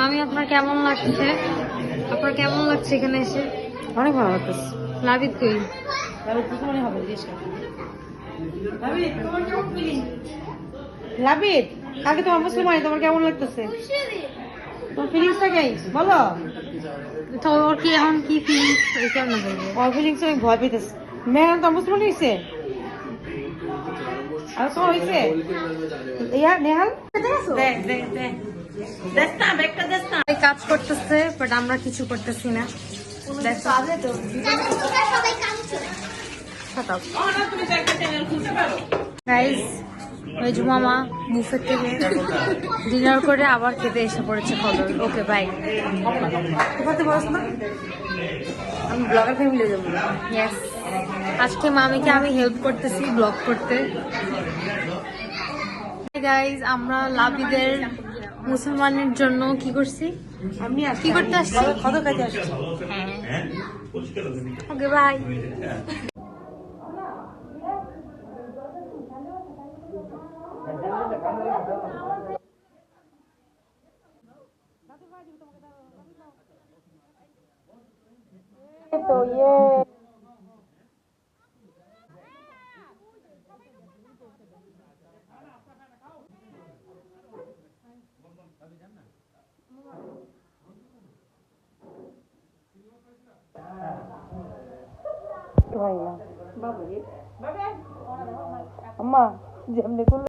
মামি আপনার কেমন লাগছে? আপনার কেমন লাগছে এখানে এসে? অনেক ভালো লাগতেছে। লাবিদ কই? লাবিদ কি মনে হবে জিজ্ঞেস কর। লাবিদ তোমার কেমন ফিলিং? লাবিদ আগে তোমার মুসলমানি তোমার কেমন লাগতেছে? তোমার ফিলিংসটা কি বলো? তো ওর কি এখন কি ফিলিংস কেমন বলবো? ওর ফিলিংস অনেক ভয় পেতেছে। মেয়েরা তো মুসলমান হয়েছে আর তোমার হয়েছে ইয়া নেহাল দেখ দেখ দেখ দেখ না ব্যাগটা দেখ না কাজ করতেছে বাট আমরা কিছু করতেছি না। গাইস ওই যে মামা বুফে থেকে ডিনার করে আবার খেতে এসে পড়েছে খবর। Okay bye. বলতে পারছ না আমি ব্লগার ফ্যামিলি যাবো। ইয়েস আজকে মামিকে আমি হেল্প করতেছি ব্লগ করতে। গাইস আমরা লাবিদের মুসলমানের জন্য কি করছি? আমি কি করতে আসছি? কত কাজে আসছি। হ্যাঁ ওকে বাই। তো ইয়ে আম্মা যেমনি করলে